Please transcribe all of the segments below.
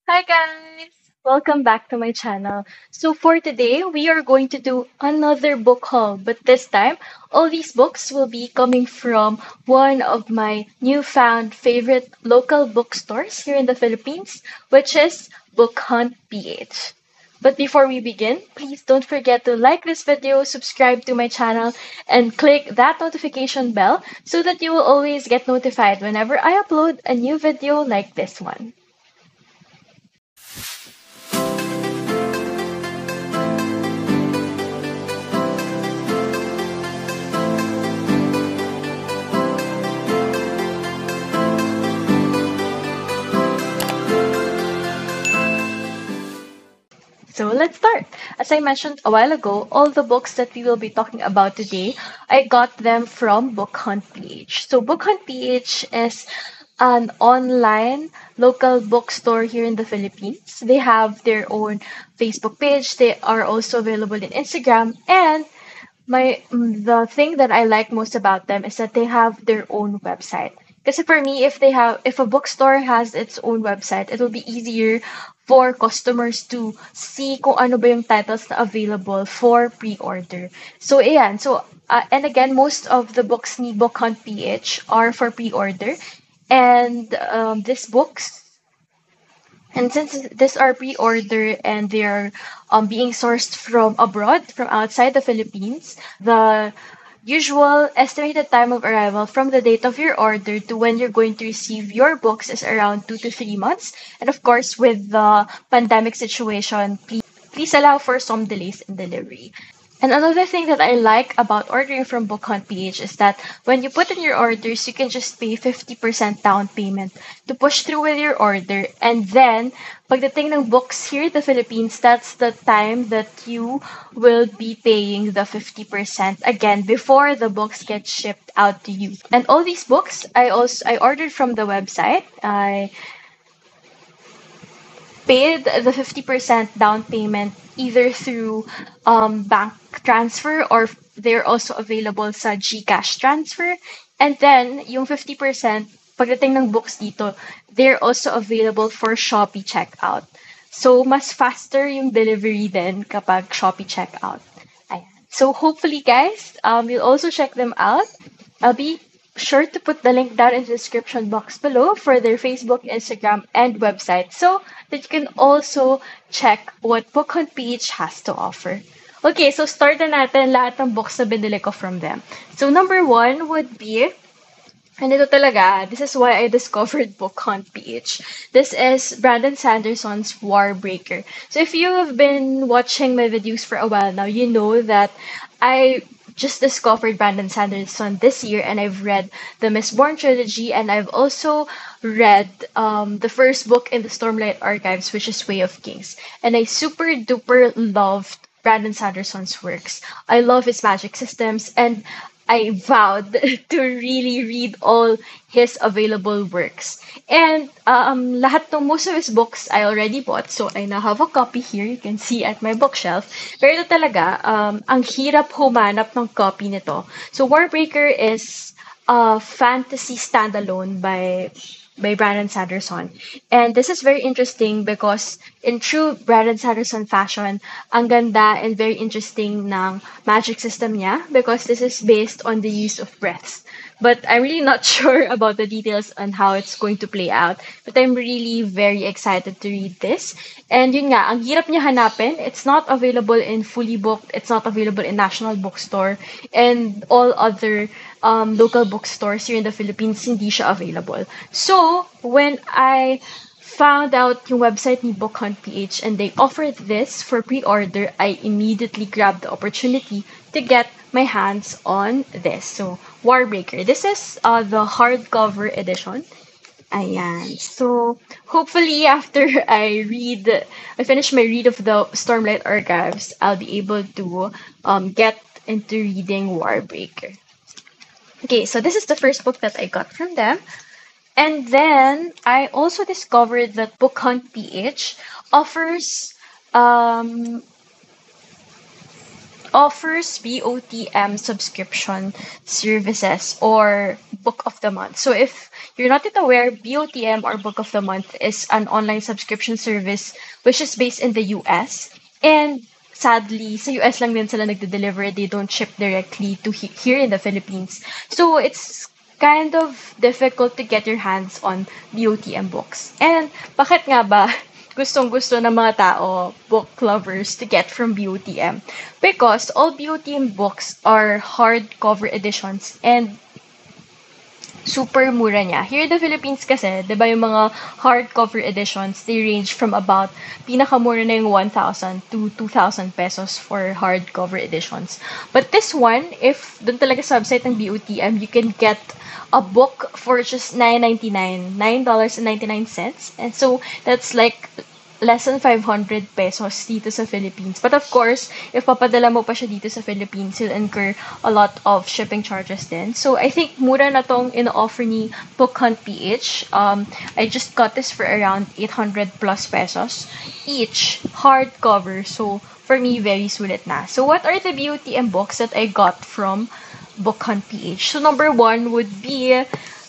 Hi guys! Welcome back to my channel. So for today, we are going to do another book haul, but this time, all these books will be coming from one of my newfound favorite local bookstores here in the Philippines, which is BookHunt PH. But before we begin, please don't forget to like this video, subscribe to my channel, and click that notification bell so that you will always get notified whenever I upload a new video like this one. So let's start. As I mentioned a while ago, all the books that we will be talking about today, I got them from BookHunt PH. So BookHunt PH is an online local bookstore here in the Philippines. They have their own Facebook page. They are also available in Instagram. And the thing that I like most about them is that they have their own website. Because for me, if a bookstore has its own website, it will be easier for customers to see kung ano ba yung titles na available for pre-order. So ayan, and again, most of the books ni Book Hunt PH are for pre-order. And these books and since these are pre-order and they're being sourced from abroad, from outside the Philippines, the usual estimated time of arrival from the date of your order to when you're going to receive your books is around 2 to 3 months. And of course, with the pandemic situation, please allow for some delays in delivery. And another thing that I like about ordering from BookHunt PH is that when you put in your orders, you can just pay 50% down payment to push through with your order. And then, pagdating ng books here in the Philippines, that's the time that you will be paying the 50% again before the books get shipped out to you. And all these books, I ordered from the website. I paid the 50% down payment either through bank transfer or they're also available sa GCash transfer. And then, yung 50%, pagdating ng books dito, they're also available for Shopee checkout. So, mas faster yung delivery din kapag Shopee checkout. Ayan. So, hopefully, guys, you'll also check them out. I'll be sure to put the link down in the description box below for their Facebook, Instagram, and website so that you can also check what BookHunt PH has to offer. Okay, so start na natin lahat ng books na binili ko from them. So number one would be, and ito talaga, this is why I discovered BookHunt PH. This is Brandon Sanderson's Warbreaker. So if you have been watching my videos for a while now, you know that I just discovered Brandon Sanderson this year and I've read the Miss War Trilogy and I've also read the first book in the Stormlight Archives, which is Way of Kings. And I super duper loved Brandon Sanderson's works. I love his magic systems and I vowed to really read all his available works. And most of his books I already bought, so I now have a copy here. You can see at my bookshelf. Pero ito talaga, ang hirap humanap ng copy nito. So Warbreaker is a fantasy standalone by Brandon Sanderson. And this is very interesting because in true Brandon Sanderson fashion, ang ganda and very interesting ng magic system niya because this is based on the use of breaths. But I'm really not sure about the details on how it's going to play out. But I'm really very excited to read this. And yun nga, ang hirap niya hanapin. It's not available in Fully Booked. It's not available in National Bookstore. And all other local bookstores here in the Philippines, hindi siya available. So, when I found out yung website ni BookHunt PH and they offered this for pre-order, I immediately grabbed the opportunity to get my hands on this. So, Warbreaker. This is the hardcover edition. Ayan. So, hopefully after I finish my read of the Stormlight Archives, I'll be able to get into reading Warbreaker. Okay, so this is the first book that I got from them. And then I also discovered that BookHunt PH offers offers BOTM subscription services or Book of the Month. So if you're not yet aware, BOTM or Book of the Month is an online subscription service which is based in the US. And sadly, sa US lang din sila nagde-deliver. They don't ship directly to here in the Philippines. So it's kind of difficult to get your hands on BOTM books. And bakit nga ba gustong-gusto ng mga tao, book lovers, to get from BOTM? Because all BOTM books are hardcover editions and super mura niya. Here in the Philippines kasi, di ba yung mga hardcover editions, they range from about, pinakamura na yung 1,000 to 2,000 pesos for hardcover editions. But this one, if dun talaga sa website ng BOTM, you can get a book for just $9.99, $9.99. And so, that's like less than 500 pesos dito sa Philippines. But of course, if papadala mo pa siya dito sa Philippines, you'll incur a lot of shipping charges then. So I think mura na tong in-offer ni BookHunt PH. I just got this for around 800 plus pesos each hardcover. So for me, very sulit na. So what are the BOTM books that I got from BookHunt PH? So number one would be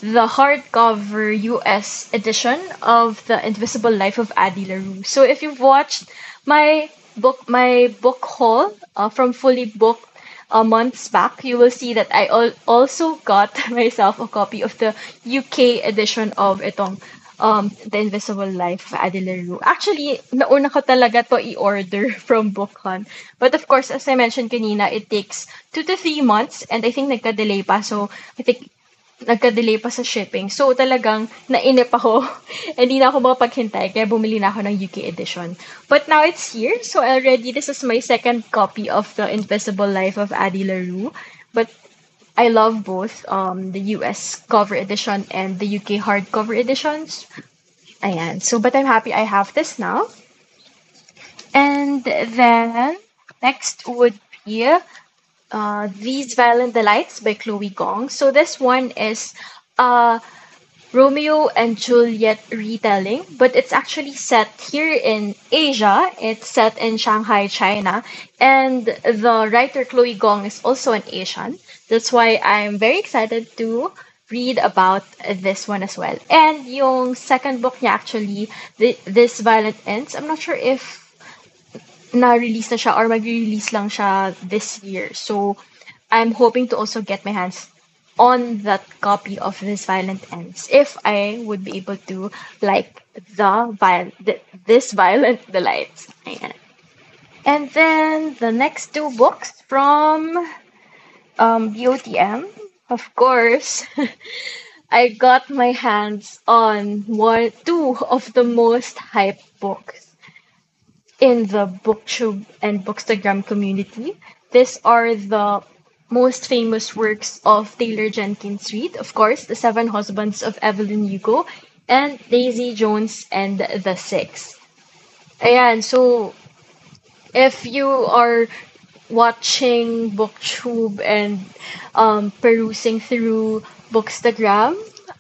the hardcover US edition of The Invisible Life of Addie LaRue. So if you've watched my book haul from Fully Booked months back, you will see that I also got myself a copy of the UK edition of itong The Invisible Life of Addie LaRue. Actually, nauna ko talaga to i-order from BookHunt. But of course, as I mentioned kanina, it takes 2 to 3 months and I think nagka-delay pa. So I think nagka-delay pa sa shipping. So, talagang nainip ako. Hindi na ako makapaghintay, kaya bumili na ako ng UK edition. But now it's here. So, this is my second copy of The Invisible Life of Addie LaRue. But I love both the US cover edition and the UK hardcover editions. Ayan. So, but I'm happy I have this now. And then, next would be These Violent Delights by Chloe Gong. So this one is Romeo and Juliet retelling, but it's actually set here in Asia. It's set in Shanghai, China, and the writer Chloe Gong is also an Asian. That's why I'm very excited to read about this one as well. And yung second book niya actually, This Violent Ends. I'm not sure if na-release na siya or mag-release lang siya this year. So, I'm hoping to also get my hands on that copy of This Violent Ends if I would be able to like This Violent Delights. Ayan. And then, the next two books from BOTM, of course, I got my hands on two of the most hyped books in the Booktube and Bookstagram community. These are the most famous works of Taylor Jenkins Reid, of course, The Seven Husbands of Evelyn Hugo, and Daisy Jones and the Six. Ayan, so if you are watching Booktube and perusing through Bookstagram,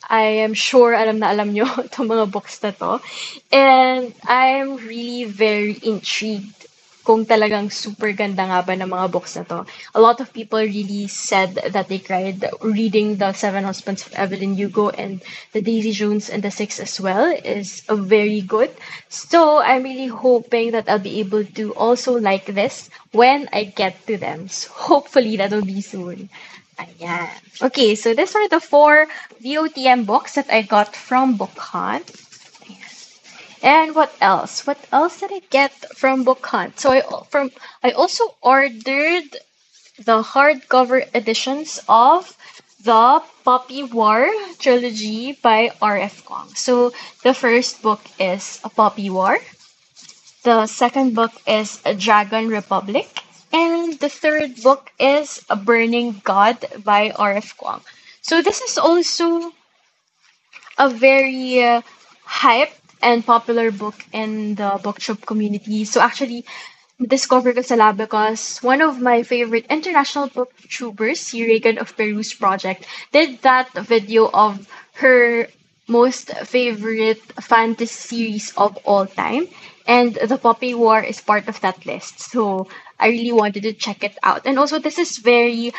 I am sure alam na alam nyo itong mga books na to. And I'm really very intrigued kung talagang super ganda nga ba ng mga books na to. A lot of people really said that they cried reading The Seven Husbands of Evelyn Hugo and the Daisy Jones and the Six as well is a very good. So I'm really hoping that I'll be able to also like this when I get to them. So hopefully that'll be soon. Ayan. Okay, so these are the 4 BOTM books that I got from BookHunt. Ayan. And what else? What else did I get from BookHunt? So I also ordered the hardcover editions of the War Trilogy by R.F. Kuang. So the first book is A Poppy War. The second book is A Dragon Republic. And the third book is A Burning God by R.F. Kuang. So this is also a very hyped and popular book in the booktube community. So actually, discovered ko sila because one of my favorite international booktubers, si Reagan of Peru's project, did that video of her most favorite fantasy series of all time. And The Poppy War is part of that list. So I really wanted to check it out. And also, this is very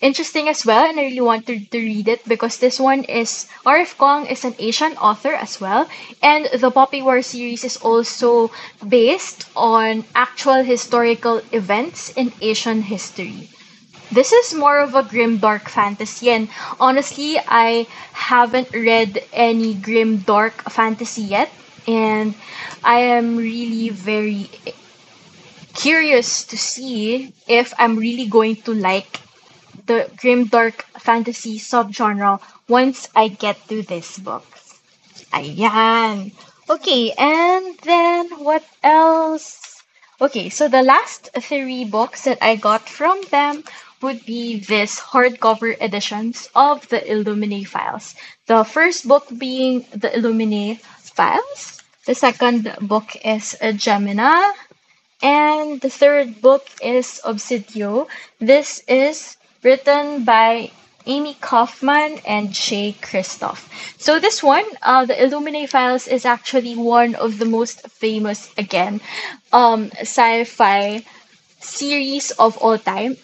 interesting as well. And I really wanted to read it because this one is, RF Kong is an Asian author as well. And the Poppy War series is also based on actual historical events in Asian history. This is more of a grim dark fantasy, and honestly, I haven't read any grim dark fantasy yet, and I am really very curious to see if I'm really going to like the grim dark fantasy subgenre once I get to this book. Ayan. Okay, and then what else? Okay, so the last three books that I got from them would be this hardcover editions of the Illuminati Files. The first book being the Illuminati Files. The second book is Gemina. And the third book is Obsidio. This is written by Amy Kaufman and Jay Kristoff. So this one, the Illuminati Files, is actually one of the most famous, again, sci-fi series of all time.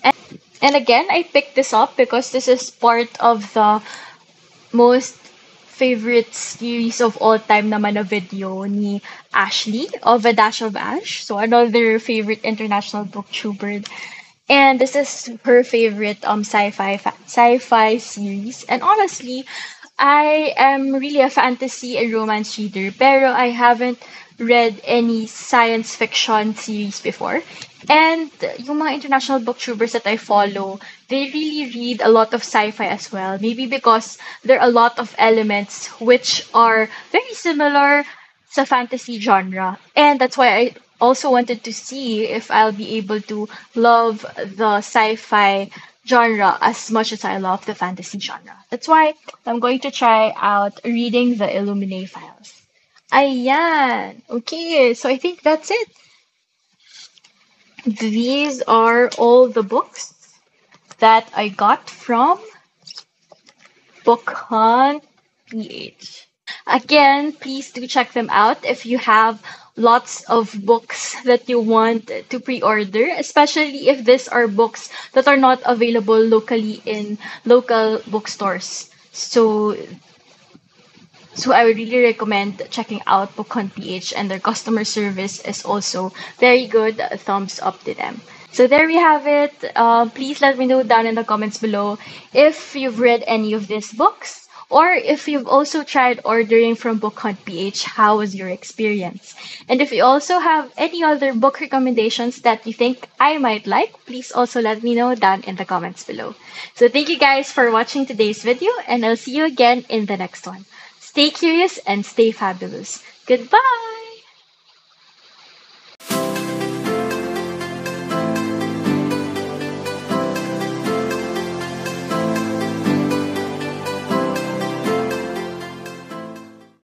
And again, I picked this up because this is part of the most favorite series of all time naman na video ni Ashley of A Dash of Ash. So another favorite international booktuber. And this is her favorite sci-fi series. And honestly, I am really a fantasy and romance reader, pero I haven't read any science fiction series before. And yung mga international booktubers that I follow, they really read a lot of sci-fi as well. Maybe because there are a lot of elements which are very similar sa fantasy genre. And that's why I also wanted to see if I'll be able to love the sci-fi genre as much as I love the fantasy genre. That's why I'm going to try out reading the Illuminati Files. Ayan. Okay, so I think that's it. These are all the books that I got from BookHunt PH. Again, please do check them out if you have lots of books that you want to pre-order, especially if these are books that are not available locally in local bookstores. So I would really recommend checking out BookHunt PH, and their customer service is also very good. Thumbs up to them. So there we have it. Please let me know down in the comments below if you've read any of these books, or if you've also tried ordering from BookHunt PH, how was your experience? And if you also have any other book recommendations that you think I might like, please also let me know down in the comments below. So thank you guys for watching today's video, and I'll see you again in the next one. Stay curious and stay fabulous. Goodbye!